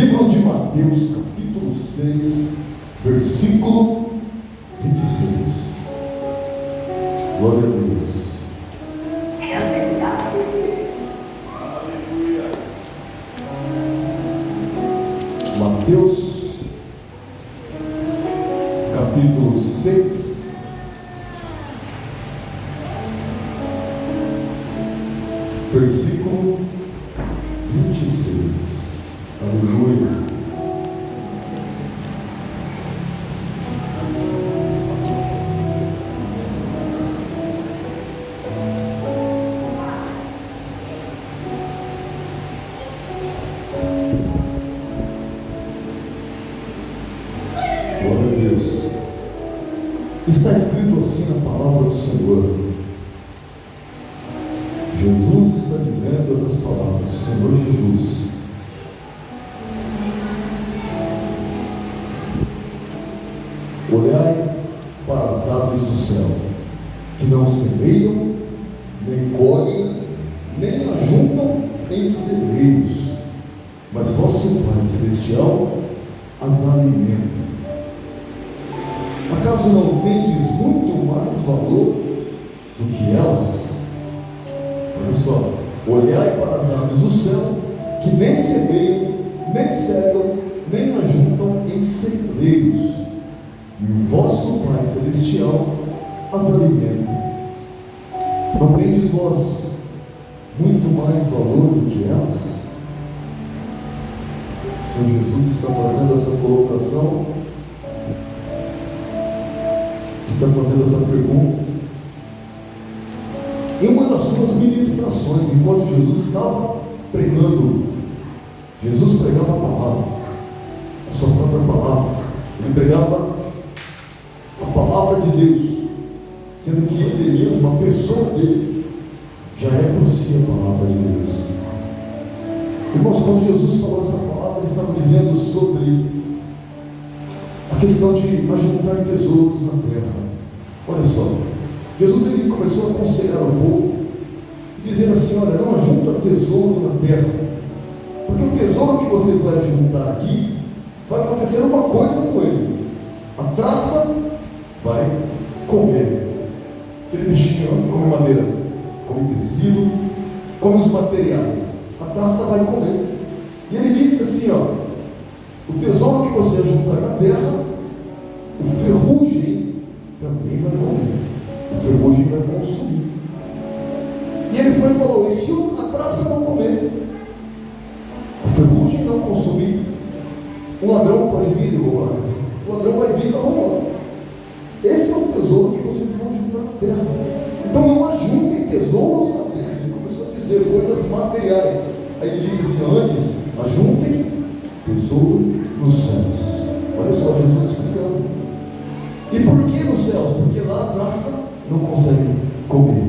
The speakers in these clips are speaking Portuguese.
Livro de Mateus, capítulo 6, versículo 26. Glória a Deus. Mateus, capítulo 6, versículo 26. Aleluia. Glória a Deus. Está escrito assim na palavra do Senhor. Jesus está dizendo essas palavras, o Senhor Jesus. Olhai para as aves do céu, que não semeiam, nem colhem, nem ajuntam em celeiros, mas vosso Pai Celestial as alimenta. Acaso não tendes muito mais valor do que elas? Olha só, olhai para as aves do céu, que nem semeiam, nem cegam, nem ajuntam em celeiros, e o vosso Pai Celestial as alimenta. Não tendes vós muito mais valor do que elas? O Senhor Jesus está fazendo essa colocação, está fazendo essa pergunta em uma das suas ministrações, enquanto Jesus estava pregando. Jesus pregava a palavra, a sua própria palavra. Ele pregava a palavra de Deus, sendo que ele mesmo, a pessoa dele, já é por si a palavra de Deus. Irmãos, quando Jesus falou essa palavra, ele estava dizendo sobre a questão de ajuntar tesouros na terra. Olha só, Jesus ele começou a aconselhar o povo, dizendo assim: olha, não ajunta tesouro na terra, porque o tesouro que você vai ajuntar aqui, vai acontecer uma coisa com ele: a traça vai comer. Aquele bichinho que come madeira, come tecido, come os materiais, a traça vai comer. E ele disse assim: ó, o tesouro que você ajuntar na terra, o ferrugem também vai comer, o ferrugem vai consumir. E ele foi e falou: e se a traça não comer, a ferrugem não consumir, o ladrão pode vir e roubar, o ladrão vai vir para roubar. Esse é o tesouro que vocês vão juntar na terra. Então não ajuntem tesouros na terra. Ele começou a dizer coisas materiais. Aí ele disse assim: antes, ajuntem tesouro nos céus. Olha só Jesus explicando. E por que nos céus? Porque lá a traça não consegue comer,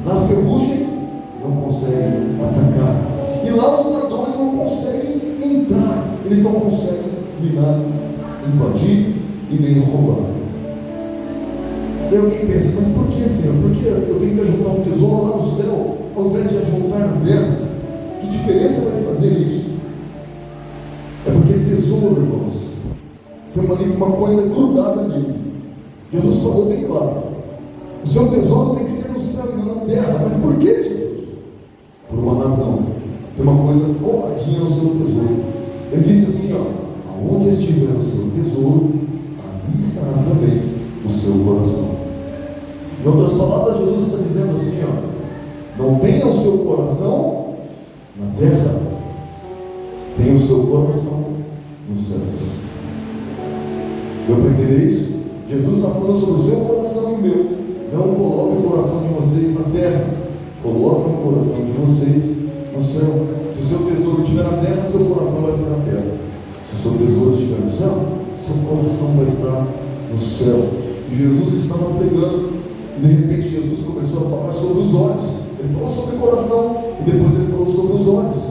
lá a ferrugem não consegue atacar, e lá os ladrões não conseguem entrar, eles não conseguem minar, invadir e nem roubar. Daí alguém pensa: mas por que, Senhor? Porque eu tenho que ajuntar um tesouro lá no céu, ao invés de ajuntar na terra? Que diferença vai fazer isso? É porque tesouro, irmãos, tem uma coisa grudada nele. Jesus falou bem claro: o seu tesouro tem que ser no céu e não na terra. Mas por que, Jesus? Por uma razão. Tem uma coisa coladinha no seu tesouro. Ele disse assim: ó, aonde estiver o seu tesouro, ali estará também o seu coração. Em outras palavras, Jesus está dizendo assim: ó, não tenha o seu coração na terra, tenha o seu coração nos céus. Deu para entender isso? Jesus está falando sobre o seu coração e o meu. Não coloque o coração de vocês na terra, coloque o coração de vocês no céu. Se o seu tesouro estiver na terra, seu coração vai ficar na terra. Se o seu tesouro estiver no céu, seu coração vai estar no céu. E Jesus estava pregando, e de repente Jesus começou a falar sobre os olhos. Ele falou sobre o coração, e depois ele falou sobre os olhos.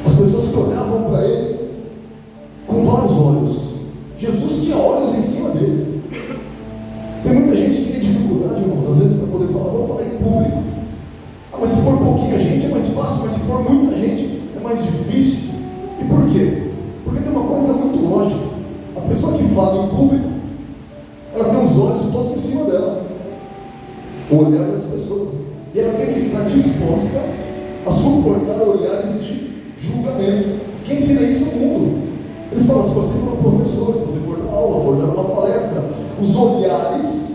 As pessoas que olhavam para ele com vários olhos, Jesus tinha olhos em cima dele. Tem muita gente que tem dificuldade, irmãos, às vezes, para poder falar: vou falar em público. Mas se for pouquinha gente é mais fácil, mas se for muita gente é mais difícil. E por o olhar das pessoas, e ela tem que estar disposta a suportar olhares de julgamento. Quem ensina isso no mundo? Eles falam, se você for um professor, se você for dar aula, for dar uma palestra, os olhares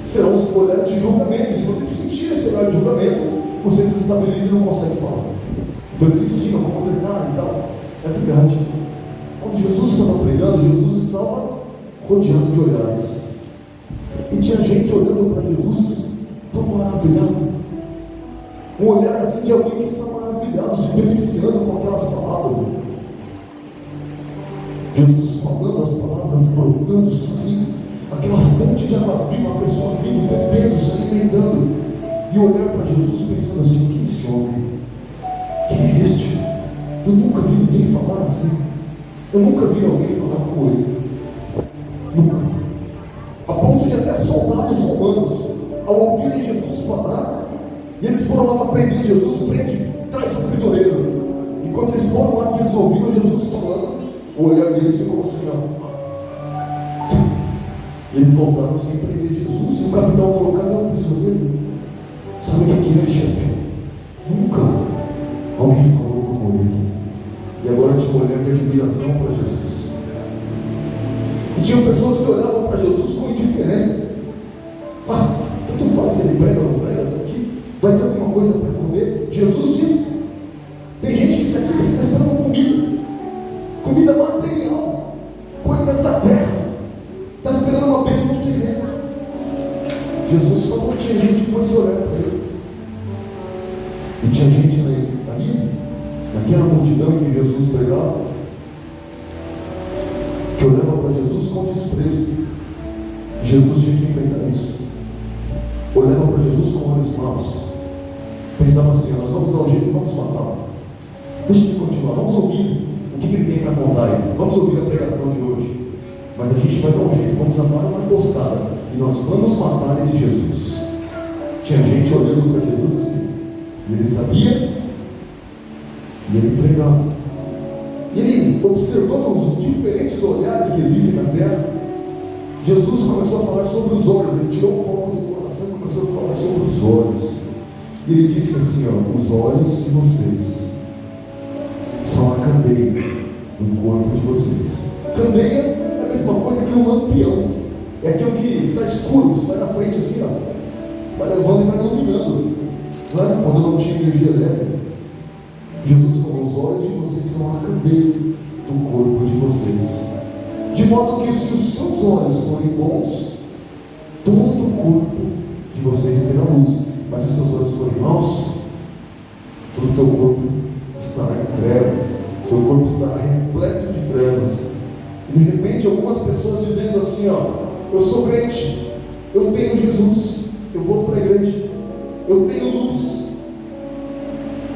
serão os olhares de julgamento. Se você sentir esse olhar de julgamento, você se estabiliza e não consegue falar. Então eles ensinam como treinar e tal. É verdade. Quando Jesus estava pregando, Jesus estava rodeado de olhares. E tinha gente olhando para Jesus, tão maravilhado. Um olhar assim de alguém que está maravilhado, se deliciando com aquelas palavras. Jesus falando as palavras, brotando sangue, aquela fonte de água viva, a pessoa vindo, bebendo, se alimentando, e olhar para Jesus pensando assim: quem é esse homem? Quem é este? Eu nunca vi ninguém falar assim. Eu nunca vi alguém falar como ele. Nunca. A ponto de até soldados romanos, ao ouvirem Jesus falar, e eles foram lá para prender Jesus, prende, traz o prisioneiro. E quando eles foram lá, que eles ouviram Jesus falando, o olhar deles ficou assim, ó. E eles voltaram sem prender Jesus. E o capitão falou: cadê o prisioneiro? Sabe o que é, chefe? Nunca alguém falou como ele. E agora tinha um olhar de admiração para Jesus. E tinha pessoas que olhavam para Jesus com indiferença. Tanto faz se ele prega ou não prega, aqui vai ter alguma coisa para comer. Jesus disse: tem gente que está aqui porque está esperando comida, comida material, coisas da terra, está esperando uma bênção de terreno. Jesus falou que tinha gente com esse olhar para ele. E tinha gente ali, naquela multidão em que Jesus pregava, que olhava para Jesus com desprezo. Jesus tinha que enfrentar isso. Olhava para Jesus com olhos maus. Pensava assim: nós vamos dar um jeito e vamos matá-lo. Deixa ele continuar, vamos ouvir o que ele tem para contar aí. Vamos ouvir a pregação de hoje. Mas a gente vai dar um jeito, vamos armar uma emboscada e nós vamos matar esse Jesus. Tinha gente olhando para Jesus assim. E ele sabia, e ele pregava. E ele, observando os diferentes olhares que existem na terra, Jesus começou a falar sobre os olhos. Ele tirou o foco do coração e começou a falar sobre os olhos. E ele disse assim: os olhos de vocês são a candeia do corpo de vocês. Candeia é a mesma coisa que um lampião. É aquilo que está escuro, você vai na frente assim, vai levando e vai iluminando. Quando não tinha energia elétrica, Jesus falou: os olhos de vocês são a candeia do corpo de vocês. De modo que se os seus olhos forem bons, todo o corpo de vocês terá luz. Mas se os seus olhos forem maus, todo o teu corpo estará em trevas. Seu corpo estará repleto de trevas. E de repente algumas pessoas dizendo assim: eu sou crente, eu tenho Jesus, eu vou para a igreja, eu tenho luz.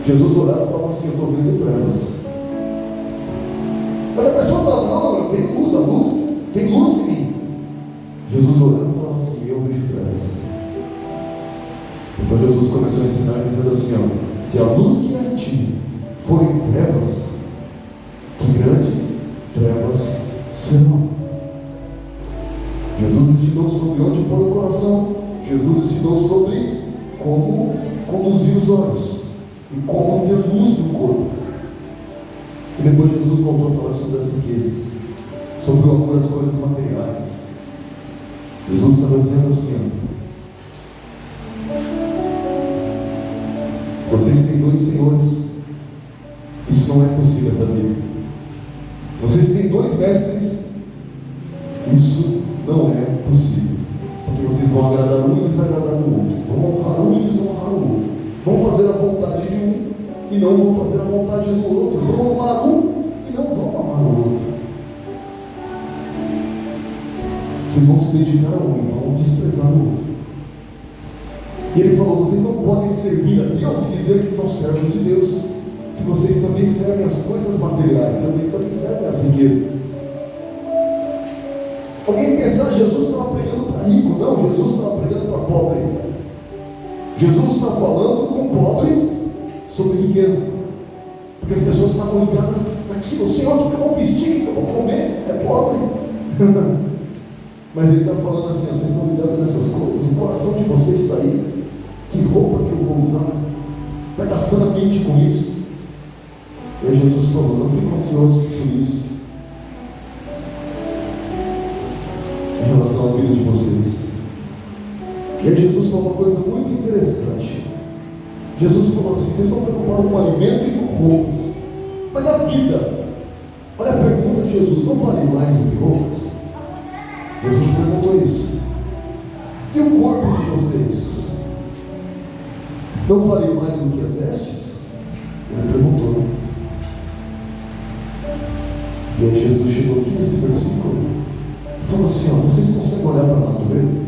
Jesus olhava e falava assim: eu estou vendo trevas. Mas a pessoa falava: não, eu tenho luz, a luz tem luz em mim. Jesus olhava e falava assim: eu vejo trevas. Então Jesus começou a ensinar dizendo assim: se a luz que há em ti for em trevas, que grandes trevas serão. Jesus ensinou sobre onde pôr o coração. Jesus ensinou sobre como conduzir os olhos e como ter luz no corpo. E depois Jesus voltou a falar sobre as riquezas, sobre o amor às coisas materiais. Jesus estava dizendo assim: se vocês têm dois senhores, isso não é possível, sabia? Se vocês têm dois mestres, isso não é possível. Porque vocês vão agradar um e desagradar o outro, vão honrar um e desonrar o outro, vão fazer a vontade de um e não vão fazer a vontade do outro, vão amar um e não vão amar o outro. Vocês vão se dedicar a um e vão desprezar o outro. E ele falou: vocês não podem servir a Deus e dizer que são servos de Deus, se vocês também servem as coisas materiais, também servem as riquezas. Alguém pensar: Jesus estava pregando para rico. Não, Jesus estava pregando para pobre. Jesus está falando com pobres sobre riqueza, porque as pessoas estavam ligadas naquilo. Senhor, o que eu vou vestir, o que eu vou comer? É pobre. Mas ele está falando assim: ó, vocês estão lidando nessas coisas, o coração de vocês está aí. Que roupa que eu vou usar? Está gastando a mente com isso? E aí Jesus falou: não fiquem ansiosos por isso, em relação à vida de vocês. E aí Jesus falou uma coisa muito interessante. Jesus falou assim: vocês estão preocupados com alimento e com roupas, mas a vida, olha a pergunta de Jesus, não vale mais do que roupas? Jesus perguntou isso. E o corpo de vocês não vale mais do que as vestes? Ele perguntou. E aí Jesus chegou aqui nesse versículo e falou assim: ó, vocês conseguem olhar para a natureza?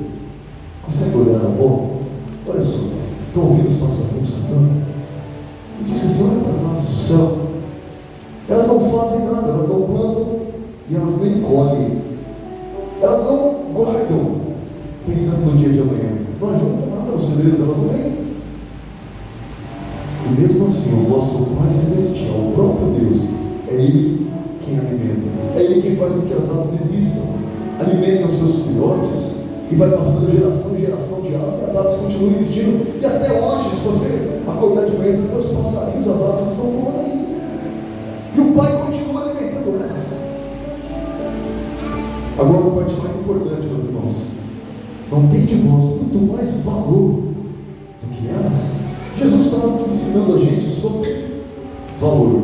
Conseguem olhar à volta? Olha só, estão ouvindo os passarinhos cantando? E disse assim: olha para as aves do céu, elas não fazem nada, elas não plantam e elas nem colhem, elas não guardam pensando no dia de amanhã, não ajuntam nada nos celeiros, elas não têm. E mesmo assim, o vosso Pai Celestial, o próprio Deus, é Ele quem alimenta, é Ele quem faz com que as aves existam, alimentam os seus filhotes, e vai passando geração em geração de aves, e as aves continuam existindo, e até hoje, se você acordar de manhã, você vê os passarinhos, as aves estão voando aí, e o Pai continua alimentando elas. Agora, a parte mais importante, meus irmãos: não tem de vós muito mais valor do que elas? Jesus estava ensinando a gente sobre valor.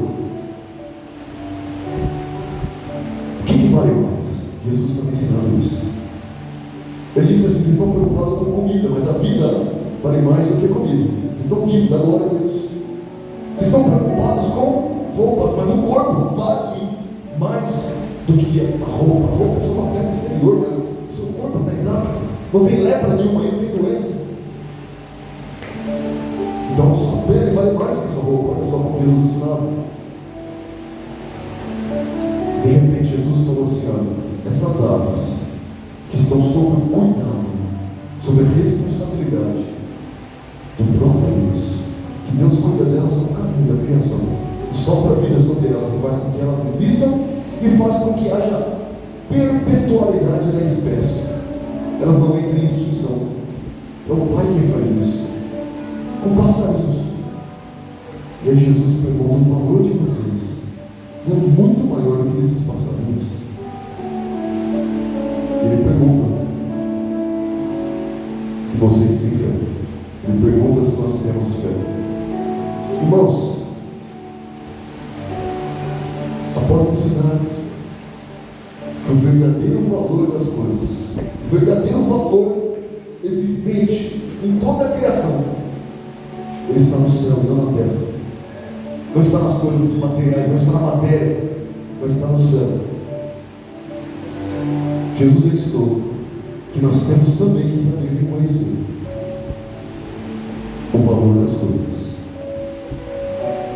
O que vale mais? Jesus está me ensinando isso. Ele disse assim: vocês estão preocupados com comida, mas a vida vale mais do que comida. Vocês estão vivos, dá glória a Deus. Vocês estão preocupados com roupas, mas o corpo vale mais do que a roupa. A roupa é só uma pele exterior, mas o seu corpo está intacto. Não tem lepra nenhuma aí, não tem doença. Então, sua pele vale mais do que sua roupa. Olha só como Jesus ensinava. De repente, Jesus falou assim: olha, essas aves que estão sob o cuidado, sob a responsabilidade do próprio Deus, que Deus cuida delas como caminho da criação, e sopra a vida sobre elas, e faz com que elas existam, e faz com que haja perpetualidade da espécie, elas não entrem em extinção. É o Pai quem faz isso, com passarinhos. E aí Jesus pergunta: o valor de vocês não é muito maior do que desses passarinhos? Ele pergunta se vocês têm fé. Ele pergunta se nós temos fé. Irmãos, após ensinar que o verdadeiro valor das coisas, o verdadeiro valor existente em toda a criação, ele está no céu, não na terra. Não está nas coisas materiais, não está na matéria, mas está no céu. Jesus ensinou que nós temos também que saber reconhecer o valor das coisas.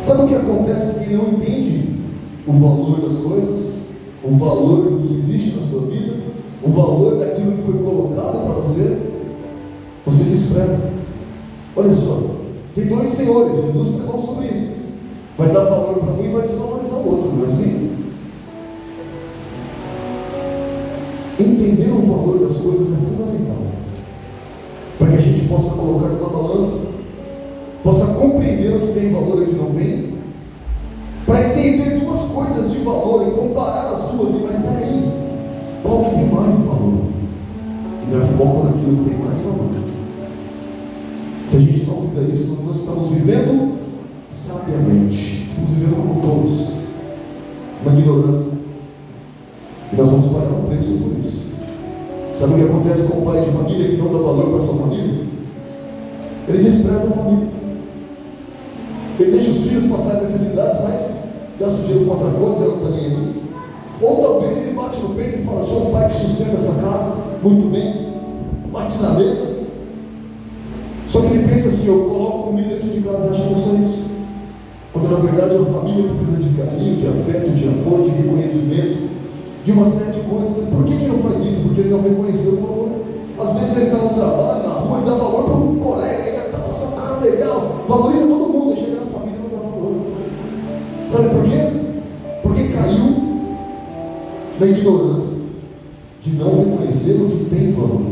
Sabe o que acontece com quem não entende o valor das coisas? O valor do que existe na sua vida? O valor daquilo que foi colocado para você? Você despreza. Olha só, tem dois senhores, Jesus pregou sobre isso. Vai dar valor para um e vai desvalorizar o outro, não é assim? Entender o valor das coisas é fundamental, para que a gente possa colocar numa balança, possa compreender o que tem valor e o que não tem, para entender duas coisas de valor e comparar as duas. E mas peraí, qual que tem mais valor? E dar foco naquilo que tem mais valor. Se a gente não fizer isso, nós não estamos vivendo sabiamente, estamos vivendo como todos, uma ignorância. E nós vamos pagar um preço por isso. Sabe o que acontece com o pai de família que não dá valor para a sua família? Ele despreza a família. Ele deixa os filhos passarem necessidades, mas gasta o dinheiro com outra coisa, não está nem aí. Ou talvez ele bate no peito e fala: sou um pai que sustenta essa casa muito bem, bate na mesa. Só que ele pensa assim: eu coloco comida dentro de casa, acha que é só isso. Quando na verdade a família precisa de carinho, de afeto, de amor, de reconhecimento, de uma série de coisas. Mas por que ele não faz isso? Porque ele não reconheceu o valor. Às vezes ele está no trabalho, na rua, ele dá valor para um colega, ele está passando um cara legal, valoriza todo mundo, e chega na família e não dá valor. Sabe por quê? Porque caiu na ignorância de não reconhecer reconhecer o que tem valor.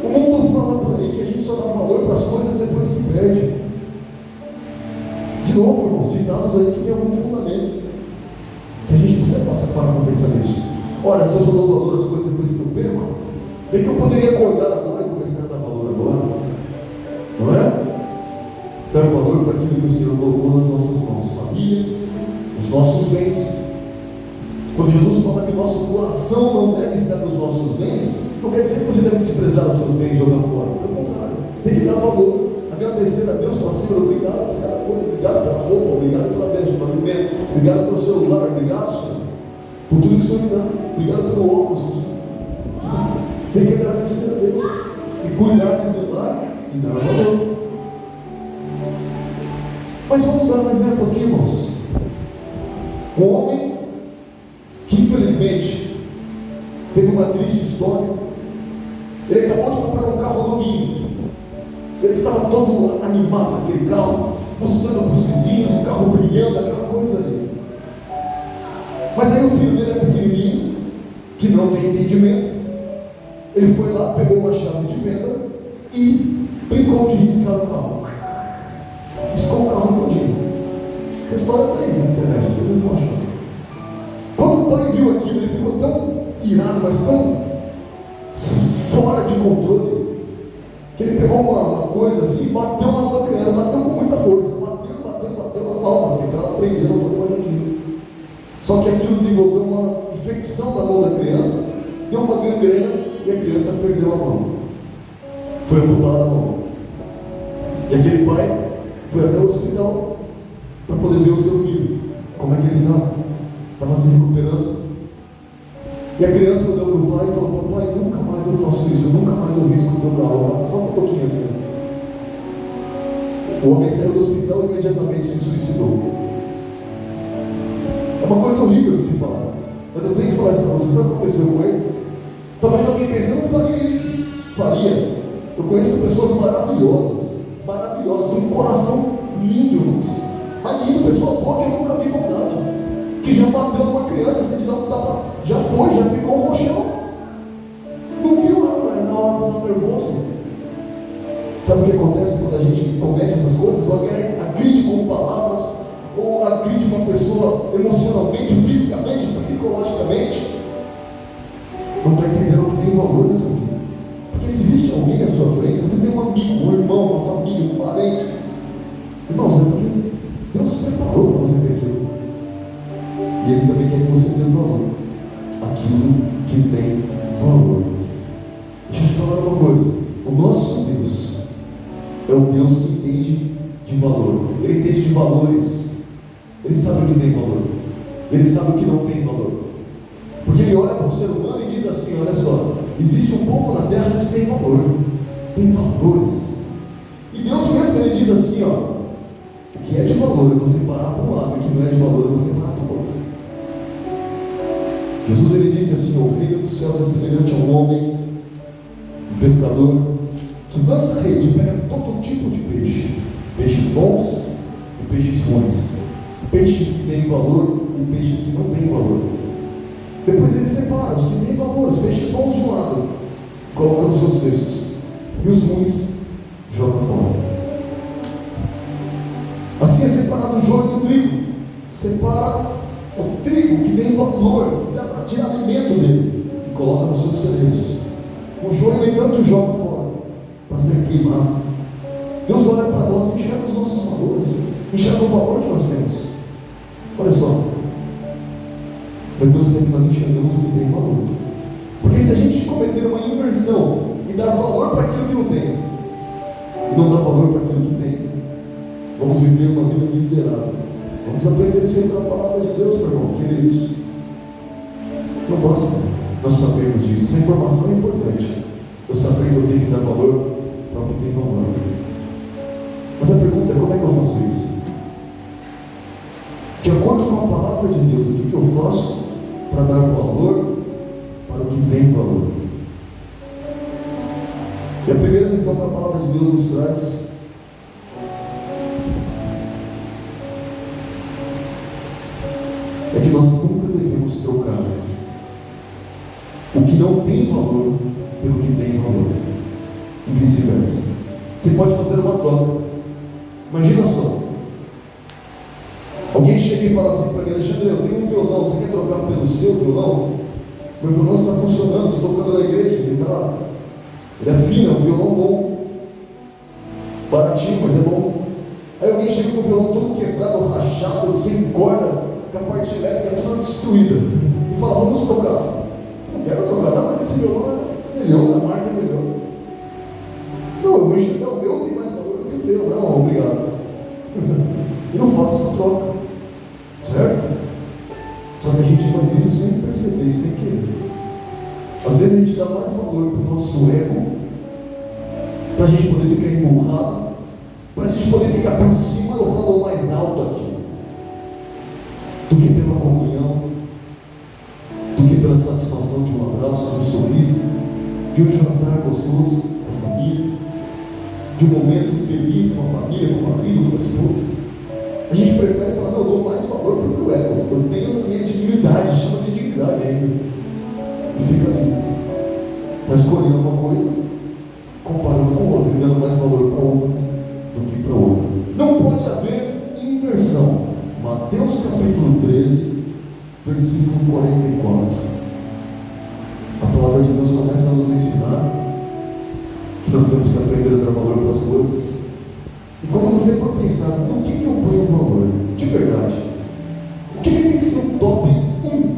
O mundo fala por aí que a gente só dá valor para as coisas depois que perde. De novo, irmãos, ditados aí que tem algum fundamento, que a gente precisa parar para pensar nisso. Ora, se eu só dou valor às coisas depois que eu perco, bem que eu poderia acordar agora e começar a dar valor agora, não é? Dar valor para aquilo que o Senhor colocou nas nossas mãos, família, os nossos bens. Quando Jesus fala que o nosso coração não deve estar nos nossos bens, não quer dizer que você deve desprezar os seus bens e jogar fora. Pelo contrário, tem que dar valor, agradecer a Deus, falar: Senhor, obrigado por cada coisa, obrigado pela roupa, obrigado pela bênção, pelo alimento, obrigado pelo celular, obrigado, Senhor, por tudo que o Senhor me dá, obrigado pelo óculos. Tem que agradecer a Deus e cuidar, e zelar e dar valor. Mas vamos dar um exemplo aqui, irmãos. Um homem que infelizmente teve uma triste história. Ele acabou de comprar um carro novinho. Ele estava todo animado com aquele carro, mostrando para os vizinhos o carro brilhando, aquela coisa ali. Mas aí o filho dele é pequenininho, que não tem entendimento. Ele foi lá, pegou uma chave de fenda e brincou de riscar o carro. Riscou o carro todinho. Essa história está aí na internet, vocês vão achar. Quando o pai viu aquilo, ele ficou tão irado, mas tão fora de controle, que ele pegou uma coisa assim e bateu na mão da criança, bateu com muita força, bateu na palma, assim, para ela aprender a fazer mais aquilo. Só que aquilo desenvolveu uma infecção na mão da criança, deu uma gangrena e a criança perdeu a mão. Foi amputada a mão. E aquele pai foi até o hospital para poder ver o seu filho. Como é que ele estava? Estava se recuperando. E a criança olhou para o pai e falou: papai, nunca mais eu faço isso, nunca mais eu risco o teu carro. Só um pouquinho assim. O homem saiu do hospital e imediatamente se suicidou. É uma coisa horrível de se falar, mas eu tenho que falar isso para vocês. Sabe o que aconteceu com ele? Talvez alguém pense: eu não faria isso. Faria. Eu conheço pessoas maravilhosas, de um coração lindo, irmãos. Mas lindo, pessoa boa que eu nunca vi bondade, que já bateu numa criança, assim, de dar um tapa, já foi, já ficou roxão. Não viu na hora de ficar nervoso. Sabe o que acontece quando a gente comete essas coisas? Ou alguém agride com palavras, ou agride uma pessoa emocionalmente, fisicamente, psicologicamente. Não está entendendo o que tem valor nessa vida. Porque se existe alguém à sua frente, se você tem um amigo, um irmão, uma família, um parente, irmãos, é porque Deus preparou para você ter aquilo. E Ele também quer que você dê valor àquilo que tem valor. Deixa eu te falar uma coisa: o nosso Deus é o Deus que entende de valor. Ele entende de valores. Ele sabe o que tem valor, Ele sabe o que não tem valor. Porque Ele olha para o ser humano e diz assim: olha só, existe um povo na terra que tem valor, tem valores. E Deus mesmo, Ele diz assim: ó, o que é de valor é você parar para um lado, o que não é de valor é você parar para o outro. Jesus, Ele disse assim: o reino dos céus é semelhante a um homem, um pescador, que lança a rede e pega todo tipo de peixe, peixes bons e peixes ruins, peixes que têm valor e peixes que não têm valor. Depois ele separa os que têm valor, os peixes bons de um lado, coloca nos seus cestos, e os ruins joga fora. Assim é separado o joio do trigo. Separa o trigo que tem valor, que dá para tirar alimento dele, e coloca nos seus celeiros. O joio, no entanto, joga fora para ser queimado. Deus olha para nós e enxerga os nossos valores, enxerga o valor que nós temos. Olha só. Mas Deus quer que nós enxergamos o que tem valor. Porque se a gente cometer uma inversão e dar valor para aquilo que não tem, e não dar valor para aquilo que tem, vamos viver uma vida miserável. Vamos aprender sempre a palavra de Deus, meu irmão, queridos. Não basta nós sabermos disso. Essa informação é importante. Eu saber que eu tenho que dar valor para o que tem valor. Mas a pergunta é: como é que eu faço isso? De acordo com a palavra de Deus, o que eu faço para dar valor para o que tem valor? E a primeira lição que a palavra de Deus nos traz é que nós nunca devemos trocar o que não tem valor pelo que tem valor, e vice-versa. Você pode fazer uma troca. Imagina só, alguém chega e fala assim para mim: Alexandre, eu tenho um violão, você quer trocar pelo seu violão? Meu violão está funcionando, estou tocando na igreja, ele está lá. Ele é fino, é um violão bom, baratinho, mas é bom. Aí alguém chega com o violão todo quebrado, rachado, sem corda, com a parte elétrica toda destruída, e fala: vamos tocar. Não quero tocar, não, mas esse violão é melhor, a marca é melhor. Não, eu vou enxergar o meu, tem mais valor do que o teu. Não, obrigado. E não faça essa troca, certo? Só que a gente faz isso sem perceber, sem querer. Às vezes a gente dá mais valor para o nosso ego, para a gente poder ficar emburrado, para a gente poder ficar por cima, eu falo mais alto aqui, do que pela comunhão, do que pela satisfação de um abraço, de um sorriso, de um jantar gostoso com a família, de um momento feliz com a família, com o marido, com a esposa. A gente prefere falar: não, eu dou mais valor para o meu ego, eu tenho a minha dignidade, chama de dignidade ainda, e fica ali, está escolhendo uma coisa, comparando com outra, e dando mais valor para uma do que para outra. Não pode haver inversão. Mateus capítulo 13, versículo 44. A palavra de Deus começa a nos ensinar que nós temos que aprender a dar valor para as coisas. E quando você for pensar no que eu ponho valor, de verdade, o que tem que ser o top 1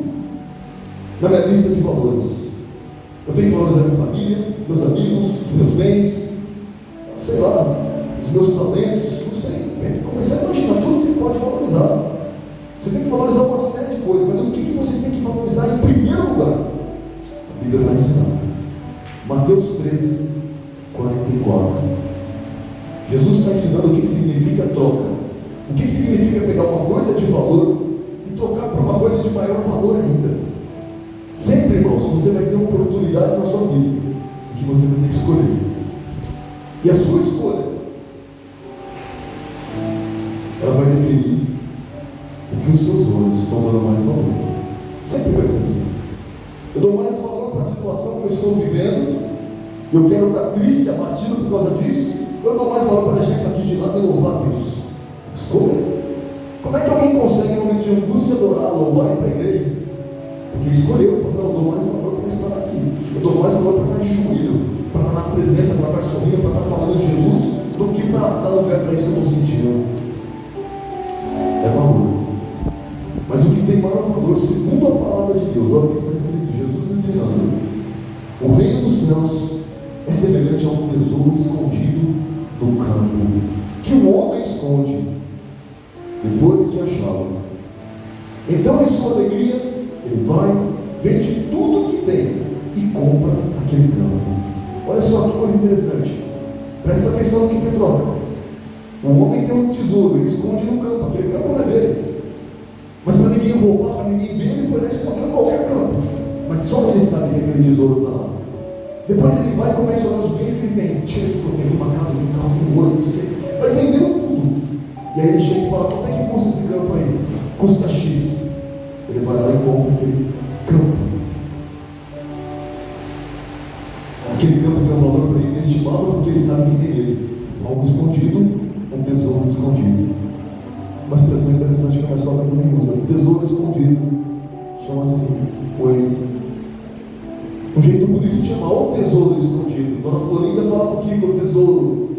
na minha lista de valores? Eu tenho que valorizar minha família, meus amigos, os meus bens, sei lá, os meus talentos, não sei. Começar a imaginar tudo que você pode valorizar. Você tem que valorizar uma série de coisas, mas o que você tem que valorizar em primeiro lugar? A Bíblia vai ensinar. Mateus 13, 44. Jesus está ensinando o que significa troca. O que significa pegar uma coisa de valor e trocar por uma coisa de maior valor ainda. Sempre, irmãos, você vai ter oportunidades na sua vida em que você vai ter que escolher. E a sua escolha, ela vai definir o que os seus olhos estão dando mais valor. Sempre vai ser assim. Eu dou mais valor para a situação que eu estou vivendo, eu quero estar triste, abatido por causa disso. Eu dou mais valor para deixar isso aqui de lado e louvar a Deus. Escolha. Como é que alguém consegue, no momento de angústia, adorar, louvar e ir para a igreja? Porque escolheu. Não, eu dou mais valor para estar aqui. Eu dou mais valor para estar de joelho, para estar na presença, para estar sorrindo, para estar falando de Jesus, do que para dar lugar para isso que eu estou sentindo. É valor. Mas o que tem maior valor, segundo a palavra de Deus, olha o que está escrito, Jesus ensinando: o reino dos céus é semelhante a um tesouro escondido no campo, que um homem esconde depois de achá-lo. Então, em sua alegria, ele vai, vende tudo o que tem e compra aquele campo. Olha só que coisa interessante, presta atenção no que troca. O homem tem um tesouro, ele esconde no campo, aquele campo não é dele, mas para ninguém roubar, para ninguém ver, ele foi lá esconder em qualquer campo, mas só ele sabe que aquele tesouro está lá. Depois ele vai e começa a olhar os bens que ele tem. Chega, eu tenho uma casa, um carro, um ouro, não sei o quê. Vai vendendo tudo. E aí ele chega e fala: quanto é que custa esse campo aí? Custa X. Ele vai lá e compra aquele campo. Aquele campo tem um valor para ele inestimável, porque ele sabe que tem nele algo escondido, um tesouro escondido. Uma expressão interessante que a pessoa também usa: tesouro escondido. Chama assim, coisa. Um jeito bonito de chamar o tesouro escondido. Dona Florinda fala um pouquinho do tesouro.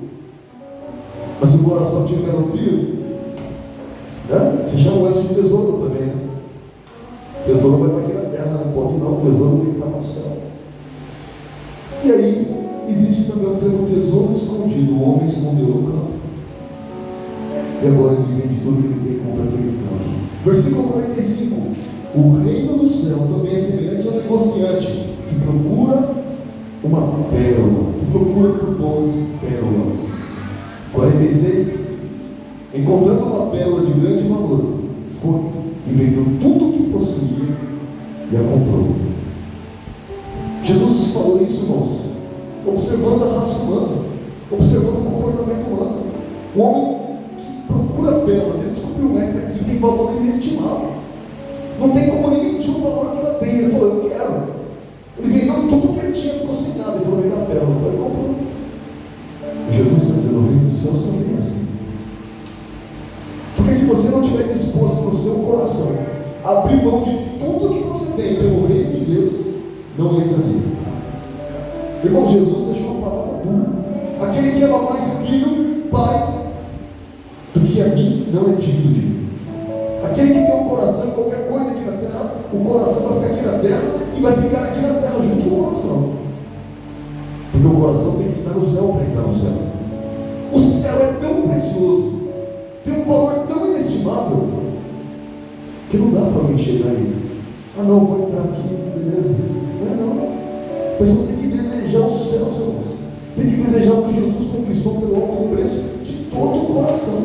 Mas se o coração tiver no filho, né? Se chama esse de tesouro também, né? Tesouro vai estar aqui na terra, não pode não. O tesouro tem que estar no céu. E aí, existe também o termo tesouro escondido. O homem escondeu no campo. E agora ele vende tudo que ele tem e compra aquele campo. Versículo 45. O reino do céu também é semelhante ao negociante que procura uma pérola, que procura por boas pérolas. 46. Encontrando uma pérola de grande valor, foi e vendeu tudo o que possuía e a comprou. Jesus falou isso, irmãos, observando a raça humana, observando o comportamento humano. O homem que procura pérolas, ele descobriu: essa aqui tem valor inestimável. Não tem como ninguém medir o valor que ela tem. Ele falou: eu quero. Ele vendeu tinha, ficou sem nada e foi meio da pérola, foi e comprou. Jesus está dizendo: o reino dos céus também é assim. Porque se você não estiver disposto no seu coração a abrir mão de tudo que você tem pelo reino de Deus, não entra nele. Irmão, Jesus deixou uma palavra dura: aquele que ama mais filho, pai, do que a mim, não é digno de mim. Aquele que tem um coração, qualquer coisa aqui na terra, o coração vai ficar aqui na terra e vai ficar aqui na terra junto com o coração. Porque o coração tem que estar no céu para entrar no céu. O céu é tão precioso, tem um valor tão inestimável, que não dá para alguém chegar aí: ah não, vou entrar aqui, beleza. Não é não. A pessoa tem que desejar o céu, irmãos. Tem que desejar o que Jesus conquistou pelo alto preço de todo o coração,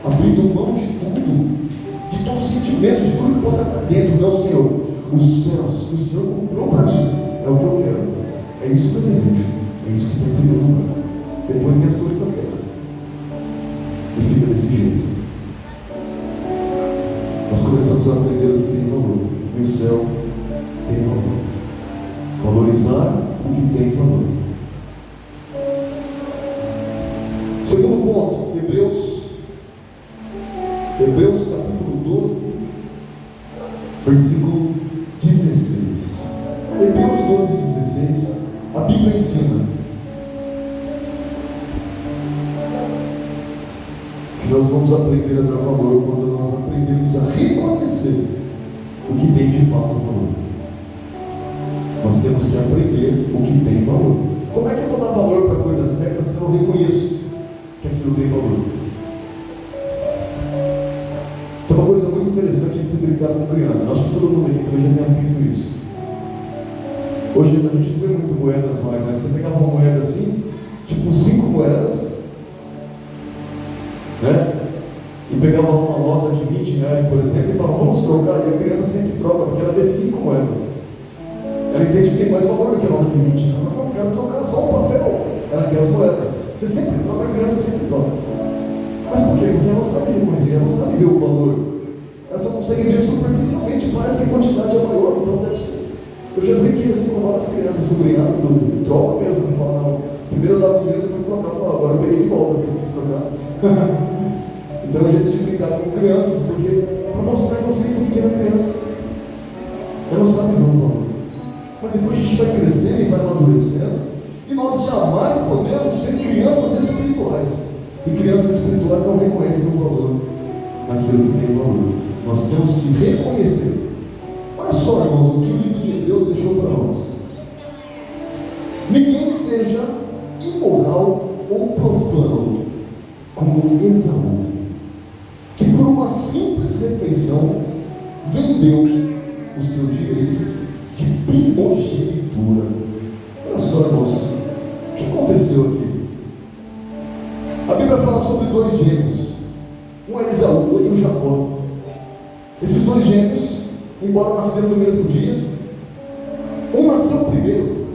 abrindo mão de tudo, de todo sentimento, de tudo que possa estar dentro. Não, Senhor, os céus que o Senhor comprou para mim é o que eu quero, é isso que eu desejo, é isso que tem em primeiro lugar. Depois vem as coisas da terra e fica desse jeito. Nós começamos a aprender o que tem valor, e o céu tem valor. Valorizar o que tem valor. Segundo ponto, Hebreus capítulo 12, versículo 16. Hebreus 12, 16, a Bíblia ensina que nós vamos aprender a dar valor quando nós aprendemos a reconhecer o que tem de fato valor. Nós temos que aprender o que tem valor. Como é que eu vou dar valor para a coisa certa se eu não reconheço que aquilo tem valor? Então, uma coisa muito interessante de se brincar com criança. Acho que todo mundo aqui também já tenha feito isso. Hoje a gente não vê muito moedas mais, mas você pegava uma moeda assim, tipo 5 moedas, né? E pegava uma nota de 20 reais, por exemplo, e falava: vamos trocar. E a criança sempre troca, porque ela vê 5 moedas. Ela entende que tem mais valor do que a nota de 20. Não, quero trocar só o papel. Ela quer as moedas. Você sempre troca, a criança sempre troca. Mas por quê? Porque ela não sabe reconhecer, ela não sabe ver o valor. Ela só consegue ver superficialmente, parece que a quantidade é maior, então deve ser. Eu já brinquei assim com várias crianças sobrinhando, troca mesmo, não fala não. Primeiro eu dava dinheiro, depois trocava, falava: agora eu peguei de volta, porque se trocar. Então é jeito de brincar com crianças, porque para mostrar que vocês que tem na criança. Ela não sabe ver o valor. Mas depois a gente vai crescendo e vai amadurecendo, e nós jamais podemos ser crianças espirituais. E crianças espirituais não reconhecem o valor naquilo que tem valor. Nós temos que reconhecer. Olha só, irmãos, o que o livro de Hebreus deixou para nós: ninguém seja imoral ou profano como Esaú, que por uma simples refeição vendeu o seu direito de primogenitura. Olha só, irmãos, o que aconteceu aqui? A Bíblia fala sobre 2 gêmeos, um é Esaú, outro é Jacó. Esses 2 gêmeos, embora nasceram no mesmo dia, um nasceu primeiro,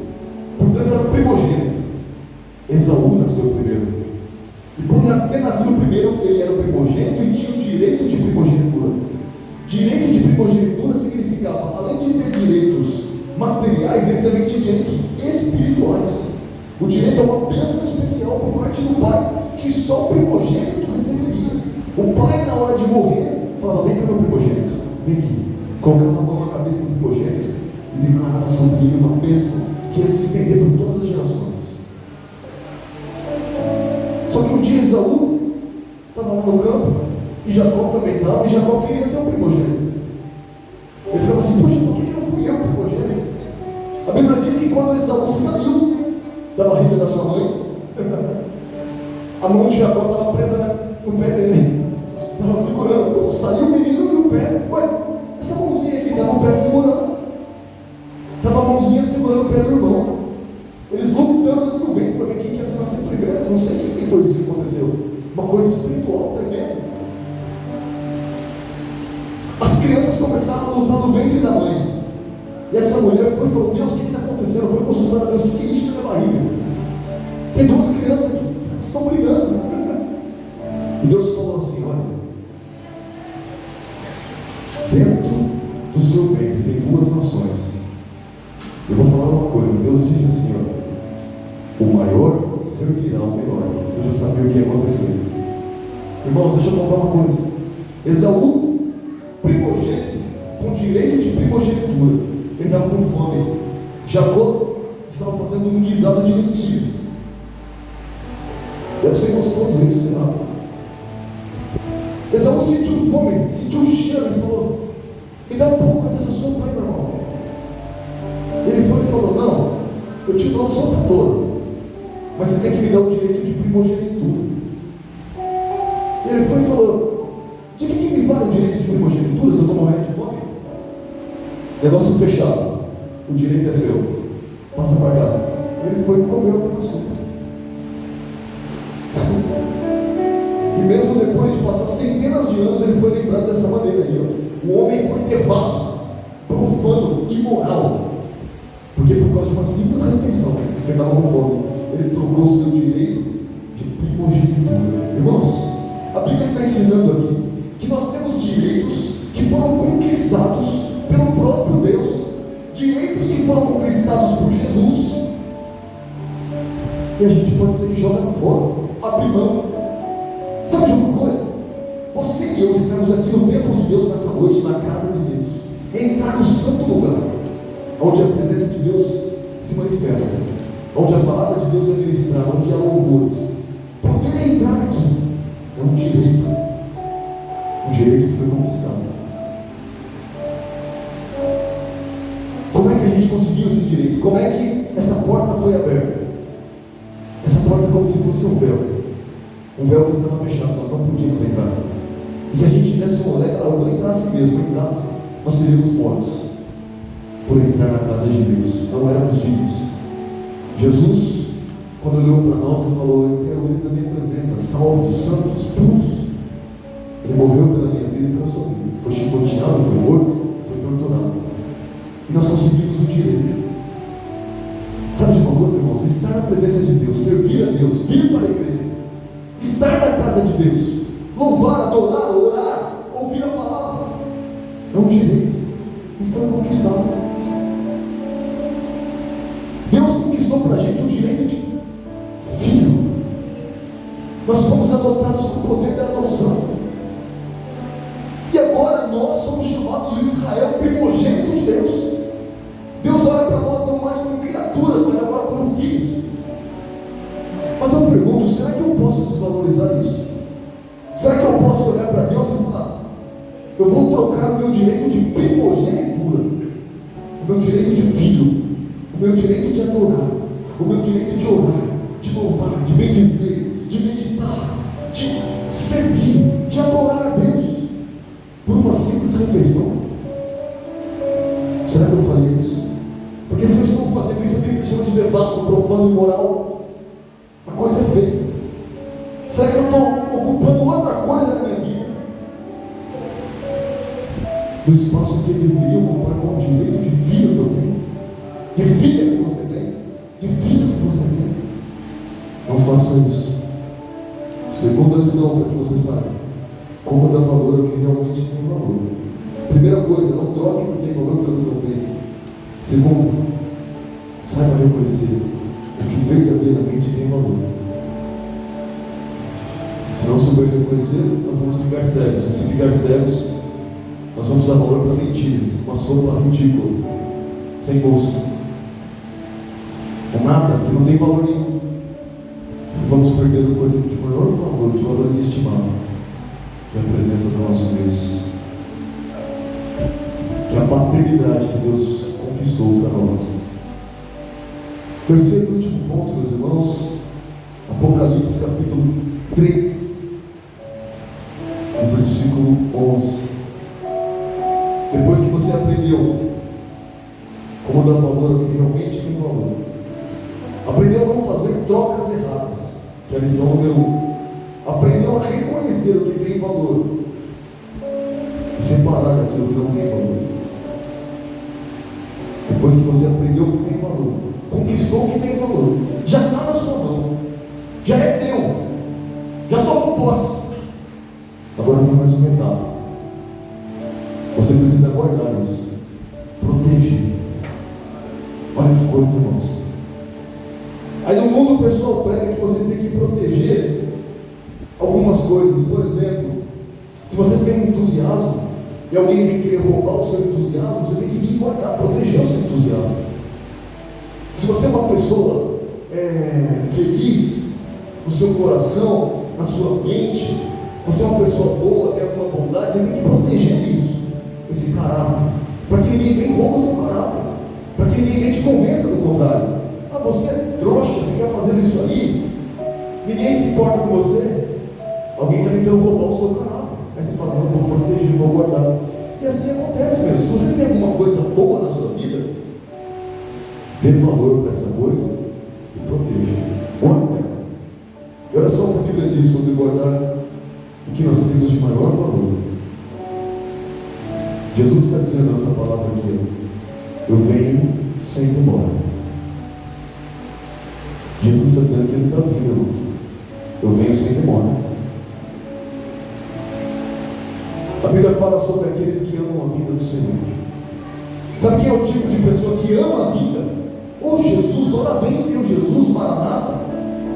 portanto era o primogênito. Esaú nasceu primeiro, e por ter nascido primeiro, ele era o primogênito e tinha o direito de primogenitura. Direito de primogenitura significava, além de ter direitos materiais, ele também tinha direitos espirituais. O direito é uma bênção especial por parte do pai, que só o primogênito receberia. O pai, na hora de morrer, falava: vem cá, meu primogênito, vem aqui. Colocava a mão na cabeça do primogênito e declarava sobre ele uma bênção que ia se estender por todas as gerações. Só que um dia Esaú estava lá no campo, e Jacó também estava, e Jacó queria ser o primogênito. Ele falava assim: poxa, por que não fui eu o primogênito? A Bíblia diz que quando Esaú saiu da barriga da sua mãe, a mão de Jacó estava presa no pé dele, estava segurando. Quando saiu o menino no pé, ué, essa mãozinha aqui estava o pé segurando, estava a mãozinha segurando o pé do irmão. Eles lutando dentro do ventre para ver quem ia ser nascer primeiro. Não sei o que foi isso que aconteceu. Uma coisa espiritual tremenda. As crianças começaram a lutar no ventre da mãe. E essa mulher foi e falou: Deus, o que está acontecendo? Foi consultar a Deus: o que é isso na minha barriga? Tem 2 crianças aqui, elas estão brigando. E Deus falou assim: olha, dentro do seu ventre tem 2 nações. Eu vou falar uma coisa: Deus disse Irmãos, deixa eu contar uma coisa. Esaú, primogênito, com direito de primogenitura, ele estava com fome. Jacó estava fazendo um guisado de lentilhas. Deve ser gostoso isso, sei lá. Esaú sentiu fome, sentiu o cheiro e falou: me dá um pouco dessa sopa aí, meu irmão. Ele foi e falou: não, eu te dou a sopa toda, mas você tem que me dar o direito de primogenitura. Ele foi e falou: de que me vale o direito de primogenitura se eu estou morrendo de fome? Negócio fechado, o direito é seu, passa para cá. Ele foi e comeu aquela sopa. E mesmo depois de passar centenas de anos, ele foi lembrado dessa maneira aí, ó. O homem foi devasso, profano, imoral, porque por causa de uma simples refeição, ele estava com fome, ele trocou o seu direito de primogenitura. Irmãos, a Bíblia está ensinando aqui que nós temos direitos que foram conquistados pelo próprio Deus, direitos que foram conquistados por Jesus, e a gente pode ser que joga fora, abre mão. Sabe de uma coisa? Você e eu estamos aqui no templo de Deus nessa noite, na casa de Deus, entrar no santo lugar, onde a presença de Deus se manifesta, onde a palavra de Deus é ministrada, onde há louvores. Poder entrar aqui é um direito que foi conquistado. Como é que a gente conseguiu esse direito? Como é que essa porta foi aberta? Essa porta é como se fosse um véu que estava fechado, nós não podíamos entrar. E se a gente desse uma olhada, eu vou entrar assim mesmo, entrasse, nós seríamos mortos por entrar na casa de Deus, não éramos dignos. Jesus, quando olhou para nós e falou: eu quero eles na minha presença, salvos, santos, puros. Ele morreu pela minha vida e pela sua vida, foi chicoteado, foi morto, foi torturado, e nós conseguimos o direito. Sabe de uma coisa, irmãos? Estar na presença de Deus, servir a Deus, vir para a igreja, estar na casa de Deus, louvar, adorar, orar, ouvir a palavra, é um direito e foi conquistado. Deus conquistou para a gente o direito de filho. Nós fomos adotados com o poder da adoção, e agora nós somos chamados de Israel, primogênito de Deus. Deus olha para nós não mais como criaturas, mas agora como filhos. Mas eu pergunto: será que eu posso desvalorizar isso? Será que eu posso olhar para Deus e falar: eu vou trocar o meu direito de primogenitura, o meu direito de filho, o meu direito de adorar, o meu direito de orar, de louvar, de bendizer, de meditar, de servir, de adorar a Deus, por uma simples refeição? Será que eu faria isso? Porque se eu estou fazendo isso, a Bíblia me chama de devasso, profano, imoral. A coisa é feia. Será que eu estou ocupando outra coisa na minha vida, no espaço que eu deveria ocupar com o direito de filho que eu tenho, de filha que você tem, de filho que você tem? Não faça isso. Segunda lição, para que você saiba como dar valor ao que realmente tem valor. Primeira coisa, não troque o que tem valor pelo que não tem. Segundo, saiba reconhecer o que verdadeiramente tem valor. Se não souber reconhecer, nós vamos ficar cegos. E se ficar cegos, nós vamos dar valor para mentiras, uma sopa ridícula, sem gosto, com nada, que não tem valor nenhum. E vamos perdendo coisa de maior valor, de valor inestimável, que é a presença do nosso Deus, que é a paternidade que Deus conquistou para nós. Terceiro e último ponto, meus irmãos, Apocalipse capítulo 3, no versículo 11. Depois que você aprendeu como dar valor ao que realmente tem valor, aprendeu a não fazer trocas erradas, que é a lição número 1, aprendeu a reconhecer o que tem valor e separar daquilo que não tem valor. Depois que você aprendeu o que tem valor, conquistou o que tem valor, já está na sua mão, já é teu, já tomou posse. Agora tem mais uma etapa. Você precisa guardar isso, proteger. Olha que coisa, irmãos. Aí no mundo o pessoal prega que você tem que proteger algumas coisas. Por exemplo, se você tem um entusiasmo e alguém vem querer roubar o seu entusiasmo, você tem que vir guardar, proteger o seu entusiasmo. Se você é uma pessoa feliz no seu coração, na sua mente, você é uma pessoa boa, tem alguma bondade, você tem que proteger isso, esse caráter, para que ninguém venha e rouba o seu caráter, para que ninguém venha te convença do contrário. Ah, você é trouxa, fica fazendo isso aí, ninguém se importa com você, alguém está tentando roubar o seu caráter. Aí você fala, não, vou proteger, vou guardar. E assim acontece mesmo. Se você tem alguma coisa boa na sua vida, dê valor para essa coisa e proteja. Guarda. E olha só o que a Bíblia diz sobre guardar o que nós temos de maior valor. Jesus está dizendo nessa palavra aqui: eu venho sem demora. Jesus está dizendo que ele está vindo, irmãos. Eu venho sem demora. A Bíblia fala sobre aqueles que amam a vida do Senhor. Sabe quem é o tipo de pessoa que ama a vida? Oh Jesus, ora vem Senhor Jesus, Maranata.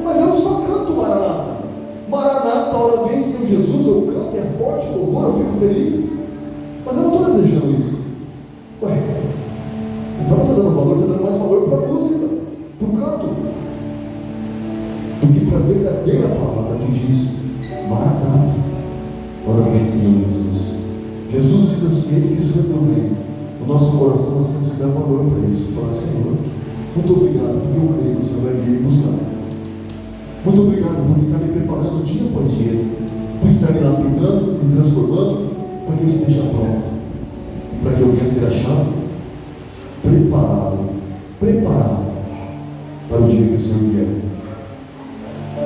Mas eu não só canto Maranata. Maranata, ora vem Senhor Jesus, eu canto, é forte o louvor, eu fico feliz. Mas eu não estou desejando isso. Ué, então não está dando valor, está dando mais valor para a música, para o canto, do que para a verdadeira palavra que diz Maranata, ora vem Senhor Jesus. Jesus diz assim: eis que sendo vem, no nosso coração nós temos que dar valor para isso. Falar: Senhor, muito obrigado, porque eu creio que o Senhor vai vir me buscar. Muito obrigado por estar me preparando dia após dia, por estar me lapidando, me transformando, para que eu esteja pronto, para que eu venha ser achado preparado para o dia que o Senhor vier.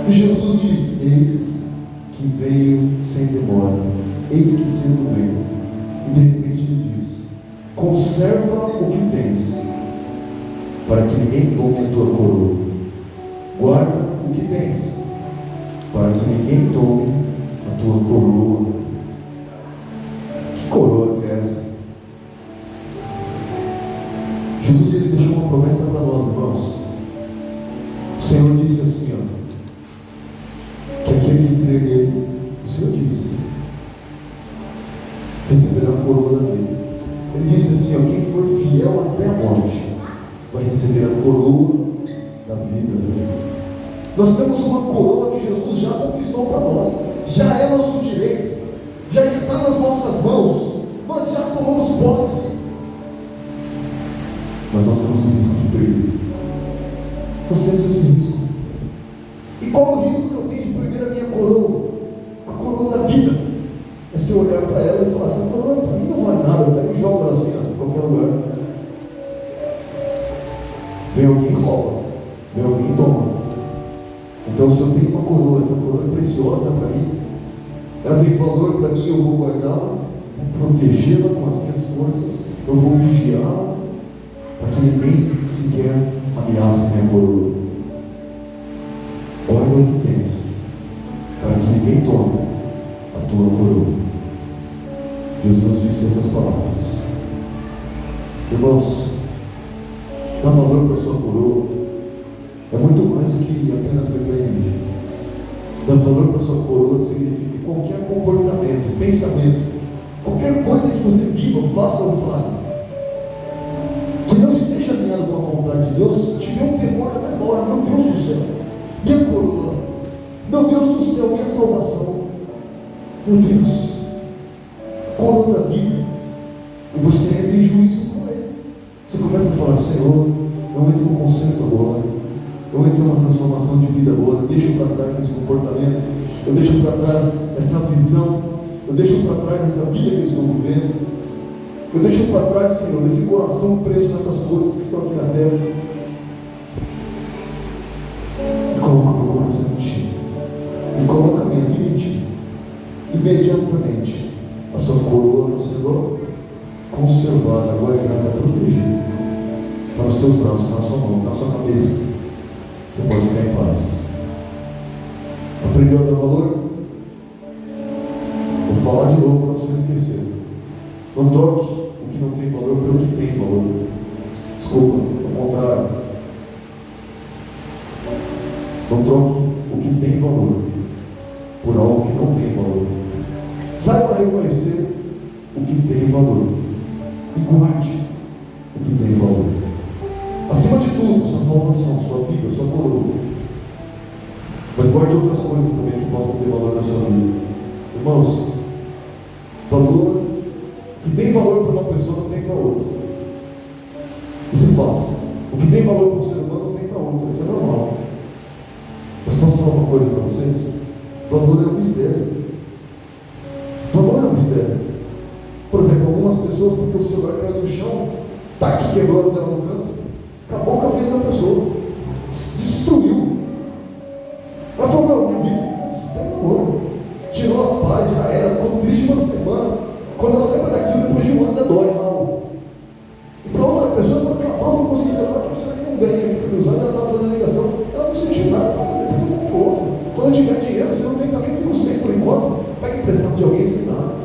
E Jesus diz: eis que veio sem demora, eis que sendo veio. E de repente ele diz: conserva o que tens, para que ninguém tome a tua coroa. Guarda o que tens, para que ninguém tome a tua coroa. Que coroa que é essa? Jesus, ele deixou uma promessa para nós, irmãos. O Senhor disse assim, que aquele que crê nele, o Senhor disse, receberá a coroa da vida. Ele disse assim, quem for fiel até a morte vai receber a coroa da vida. Nós temos uma coroa que Jesus já conquistou para nós, já é nosso direito, já está nas nossas mãos, nós já tomamos posse, mas nós temos o risco de perder. Nós temos esse risco. E qual o risco que eu tenho de perder a minha coroa? A coroa da vida. É se eu olhar para ela e falar assim: coroa para mim não vale nada, eu pego e jogo ela assim, em qualquer lugar. Vem alguém e rouba, vem alguém e toma. Então, se eu tenho uma coroa, essa coroa é preciosa para mim, ela tem valor para mim, eu vou guardá-la, vou protegê-la com as minhas forças, eu vou vigiá-la, para que ninguém sequer ameace minha coroa. Olha o que tens, para que ninguém tome a tua coroa. Jesus disse essas palavras. Irmãos, dá valor para a sua coroa. É muito mais do que apenas vir para a igreja. Dar valor para a sua coroa significa qualquer comportamento, pensamento, qualquer coisa que você viva, faça ou fale, que não esteja alinhado com a vontade de Deus, tiver um temor na mesma hora: meu Deus do céu, minha coroa, meu Deus do céu, minha salvação, meu Deus, coroa da vida, e você entra em juízo com ele. Você começa a falar: Senhor, eu entro no conserto agora, eu entro numa transformação de vida agora, eu deixo para trás esse comportamento, eu deixo para trás essa visão, eu deixo para trás essa vida que eu estou vivendo, eu deixo para trás, Senhor, esse coração preso nessas coisas que estão aqui na terra, e coloco meu coração em Ti, e coloco a minha vida em Ti. Imediatamente a sua coroa vai ser conservada, guardada, protegida para os teus braços, na sua mão, na sua cabeça. Você pode ficar em paz. Aprendeu a dar valor? Vou falar de novo para você não esquecer. Não troque o que não tem valor pelo que tem valor. Desculpa, ao contrário. Não troque o que tem valor por algo que não tem o que tem valor e guarde o que tem valor. Acima de tudo, sua salvação, sua vida, sua coroa. Mas guarde outras coisas também que possam ter valor na sua vida. Irmãos, valor, o que tem valor para uma pessoa não tem para outra. Isso é fato. O que tem valor para um ser humano não tem para outro. Isso é normal. Mas posso falar uma coisa para vocês? Valor é um mistério. Valor é um mistério. Por exemplo, algumas pessoas, porque o celular caiu no chão, está aqui, quebrou a tela no canto, acabou com a vida da pessoa, destruiu. Ela falou: minha vida tem valor. Tirou a paz, já era, ficou triste uma semana. Quando ela lembra daquilo, depois de um ano, ainda dói mal. E para outra pessoa, ela acabou, ficou sem celular, falou: será que não veio aqui para os olhos? Ela estava fazendo a ligação, ela não sentiu nada, falou: depois eu compro outro. Quando eu tiver dinheiro, se eu não tem também, fico sem por enquanto. Pega emprestado de alguém sem nada.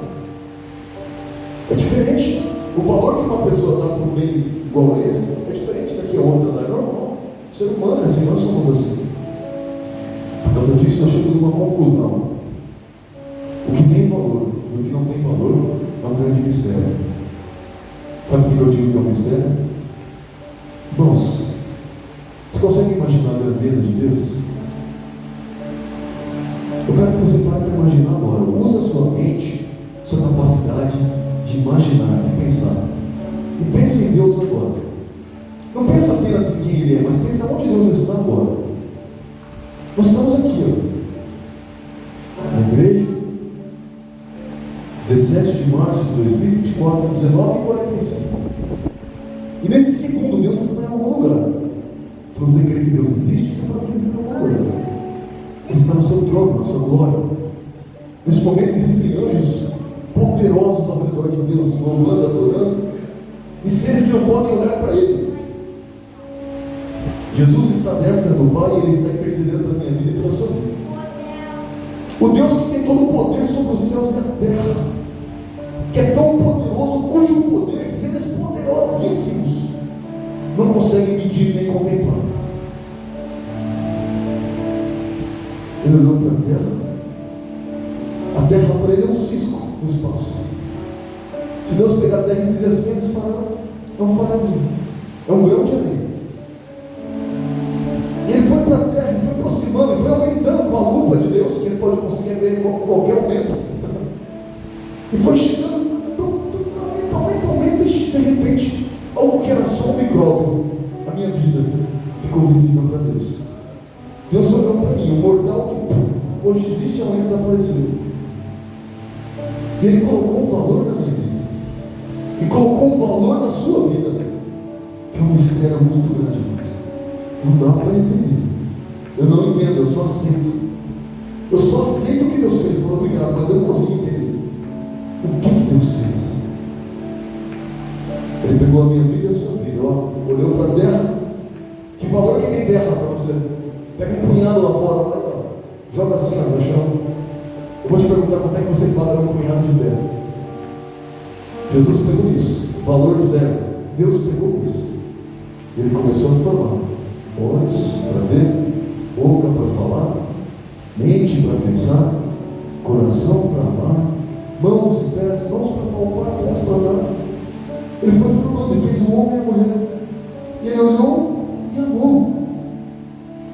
É diferente. O valor que uma pessoa dá para um bem igual a esse é diferente da que a outra, não é normal. O ser humano é assim, nós somos assim. Por causa disso, eu chego numa conclusão: o que tem valor e o que não tem valor é um grande mistério. Sabe o que eu digo que é um mistério? Irmãos, você consegue imaginar a grandeza de Deus? Eu quero que você pare para imaginar agora. Usa a sua mente, sua capacidade de imaginar, de pensar. E pense em Deus agora. Não pensa apenas em quem Ele é, mas pensa onde Deus está agora. Nós estamos aqui, ó, na igreja, 17 de março de 2024, 19h45. E nesse segundo, Deus está em algum lugar. Se você crê que Deus existe, você sabe que Ele está em algum lugar. Ele está no seu trono, na sua glória. Nesse momento existem anjos poderosos ao redor de Deus, louvando, adorando, e seres que não podem olhar para Ele. Jesus está à destra do Pai e Ele está intercedendo pela minha vida e pela sua vida. O Deus que tem todo o poder sobre os céus e a terra, que é tão poderoso, cujo poder seres poderosíssimos não conseguem medir nem contemplar. Ele olhou para a terra para Ele é um cisco no espaço. Se Deus pegar a terra e fizer assim, eles falam: não fala muito, é um grão de areia. E Ele foi para a terra e foi aproximando, e foi aumentando com a lupa de Deus, que Ele pode conseguir ver em qualquer momento, e foi chegando, aumenta, e de repente, algo que era só um micróbio, a minha vida, ficou visível para Deus. Deus olhou para mim, o mortal que hoje existe, amanhã desapareceu. E Ele colocou um valor na minha vida, e colocou um valor na sua vida, que é um mistério muito grande, irmãos. Não dá para entender. Eu não entendo, eu só aceito. Eu só aceito o que Deus fez. Falo: obrigado, mas eu não consigo entender o que Deus fez. Ele pegou a minha vida e a sua vida, ó, olhou para a terra. Que valor que tem terra para você? Pega um punhado lá fora, lá, ó, joga assim, ó, no chão. Eu vou te perguntar quanto é que você paga um punhado de terra. Jesus pegou isso, valor zero. Deus pegou isso. Ele começou a formar olhos para ver, boca para falar, mente para pensar, coração para amar, mãos e pés, mãos para palpar, pés para dar. Ele foi formando e fez o homem e a mulher. E Ele olhou e amou.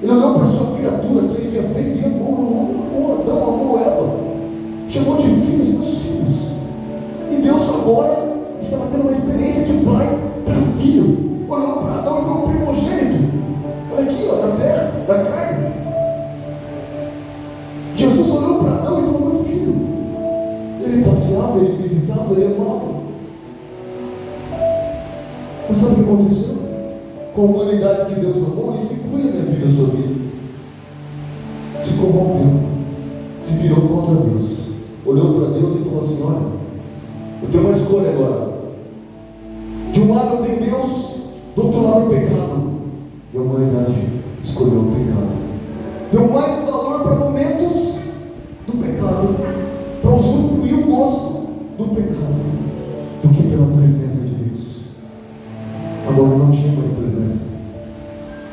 Ele olhou para a sua criatura que Ele havia feito e amou Adão, amou Eva, chamou de filhos, meus filhos. E Deus agora estava tendo uma experiência de pai para filho. Olhou para Adão e foi um primogênito. Olha aqui, ó, da terra, da carne. Jesus olhou para Adão e falou: meu filho. Ele passeava, ele visitava, ele amava. Mas sabe o que aconteceu? Com a humanidade que Deus amou, Ele se inclui a minha vida, a sua vida. Se corrompeu, se virou contra Deus, olhou para Deus e falou assim: olha, eu tenho uma escolha agora. De um lado tem Deus, do outro lado o pecado. E a humanidade escolheu o pecado. Deu mais valor para momentos do pecado, para usufruir o gosto do pecado, do que pela presença de Deus. Agora não tinha mais presença.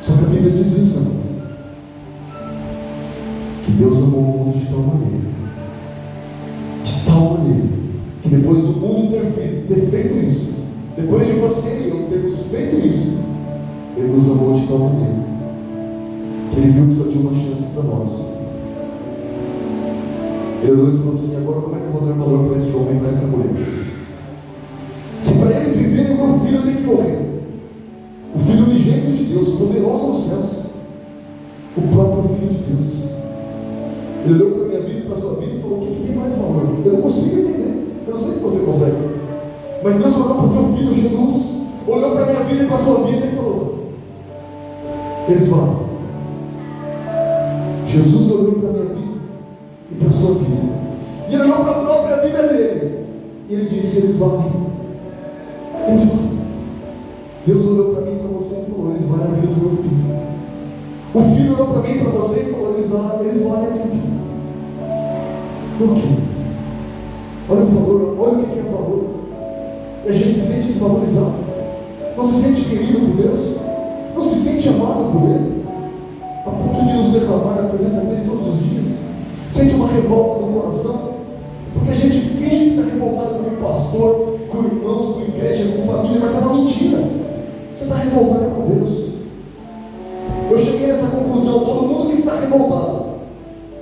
Só que a Bíblia diz isso, irmãos, que Deus amou o mundo de tal maneira, que depois depois do mundo ter feito isso, depois de você e eu termos feito isso, Ele nos amou de tal maneira que Ele viu que só tinha uma chance para nós. Ele olhou e falou assim: agora como é que eu vou dar valor para esse homem e para essa mulher? Se para eles viverem, o meu filho tem que morrer. O Filho unigênito de Deus, poderoso nos céus, o próprio Filho de Deus. Ele olhou para a minha vida e para a sua vida e falou: o que tem mais valor? Eu não consigo entender, eu não sei se você consegue, mas Deus olhou para o seu Filho Jesus, olhou para a minha vida e para a sua vida e falou: eles vão. Jesus olhou para a minha vida e para a sua vida, e ele olhou para a própria vida dele, e ele disse: eles valem, eles valem. Deus olhou para mim e para você e falou: eles valem a vida do meu filho. O Filho olhou para mim e para você e falou: eles valem a minha vida. Por quê? Olha o valor, olha o que é valor. E a gente se sente desvalorizado, não se sente querido por Deus, não se sente amado por Ele, a ponto de nos derramar na presença dEle todos os dias. Sente uma revolta no coração, porque a gente finge que está revoltado com o pastor, com irmãos, com igreja, com família, mas é uma mentira. Você está revoltado com Deus. Eu cheguei nessa conclusão: todo mundo que está revoltado,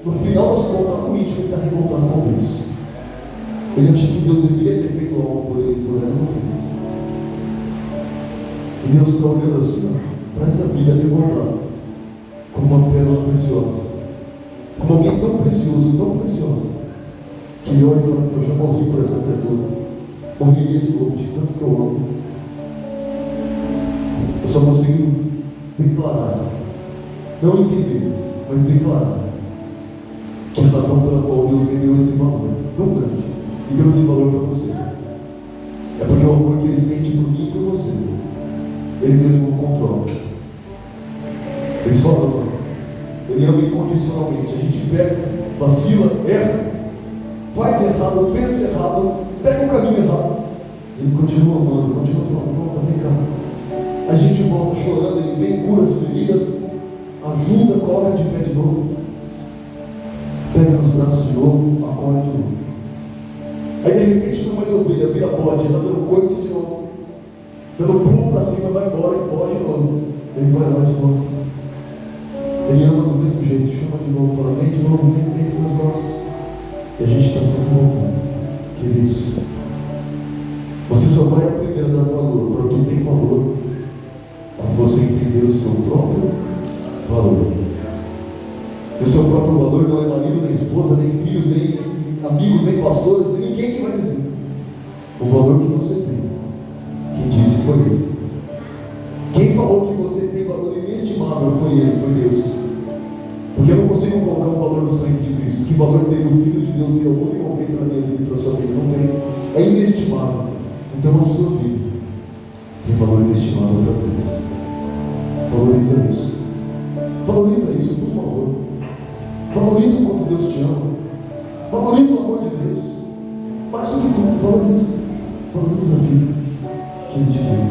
no final das contas, no íntimo, ele está revoltado com Deus. Ele acha que Deus deveria ter feito algo por ele, por ela, não fez. E Deus está olhando assim, para essa vida revoltada, como uma pérola preciosa, como alguém tão precioso, tão preciosa, que ele olha e fala assim: eu já morri por essa criatura, morreria de novo, de tanto que eu amo. Eu só consigo declarar, não entender, mas declarar que a razão pela qual Deus me deu esse valor tão grande e deu esse valor para você é porque o amor que Ele sente por mim e por você, Ele mesmo o controla. Ele só ama, Ele ama incondicionalmente. A gente peca, vacila, erra, faz errado, pensa errado, pega o caminho errado, Ele continua amando, continua falando: volta, vem cá. A gente volta chorando, Ele vem, cura as feridas, ajuda, coloca de pé de novo, pega nos braços de novo, acorda de novo. Aí de repente não mais ovelha, vira bode, ela dando coice de novo, dando pulo para cima, vai embora e foge de novo. Ele vai lá de novo, Ele ama do mesmo jeito, chama de novo, fala: vem de novo, vem para os braços. E a gente está sempre voltando. Queridos, você só vai aprender a dar valor para o que tem valor quando você entender o seu próprio valor. E o seu próprio valor não é marido, nem esposa, nem filhos, nem amigos, nem pastores, nem ninguém que vai dizer. O valor que você tem, quem disse foi Ele. Quem falou que você tem valor inestimável foi Ele, foi Deus. Porque eu não consigo colocar um valor no sangue de Cristo. Que valor tem o Filho de Deus vir ao mundo e morrer pela minha vida e para a sua vida? Não tem. É inestimável. Então a sua vida tem valor inestimável para Deus. Valoriza isso. Valoriza isso, por favor. Valoriza o quanto Deus te ama. Valoriza o amor de Deus. Mais do que tudo, valoriza. Valoriza a vida que Ele te deu.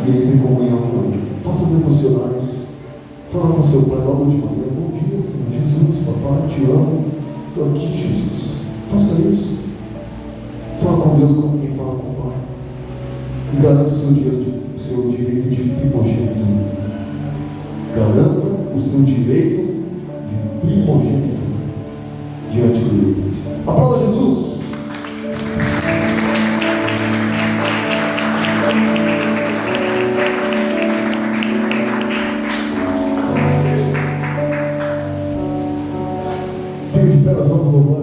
E Ele tem comunhão com Ele. Faça devocionais. Fala com seu pai logo de manhã: bom dia, Senhor Jesus, papai, te amo. Estou aqui, Jesus. Faça isso. Fala com Deus como quem fala com o Pai. E garanta o seu direito de primogenitura. Garanta o seu direito de primogenitura diante dele. Aplauda Jesus. Fique de pé, nós vamos louvar.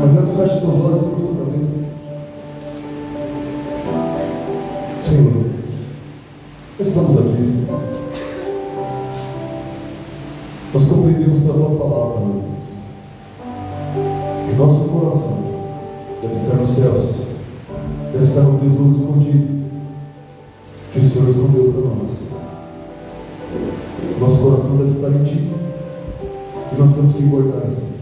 Mas antes, feche seus olhos e curva sua cabeça. Senhor, estamos aqui, Senhor. Nós compreendemos pela Tua palavra, meu Deus, que nosso coração deve estar nos céus, deve estar no tesouro escondido que o Senhor escondeu para nós. Nosso coração deve estar em Ti, e nós temos que guardar, Senhor,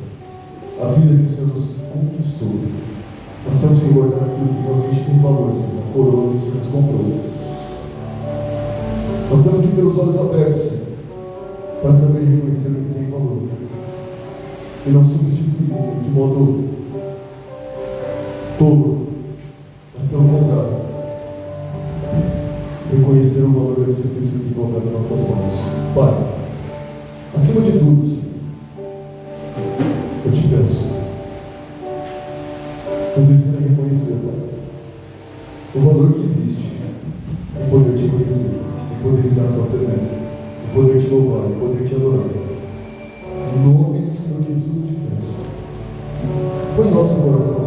a vida que o Senhor nos conquistou. Nós temos que guardar aquilo que realmente tem valor, Senhor, a coroa que o Senhor nos comprou. Nós temos que ter os olhos abertos, Senhor, para saber reconhecer o que tem valor. e não substituir-se de modo tolo, mas pelo contrário, reconhecer o valor daquilo que o Senhor tem colocado em nossas mãos. Pai, acima de tudo, Senhor, eu te peço, nos ensina a reconhecer, Pai, o valor que existe em poder te conhecer, em poder estar na tua presença, em poder te louvar, em poder te adorar. Em nome do Senhor Jesus, eu te peço. Põe nosso coração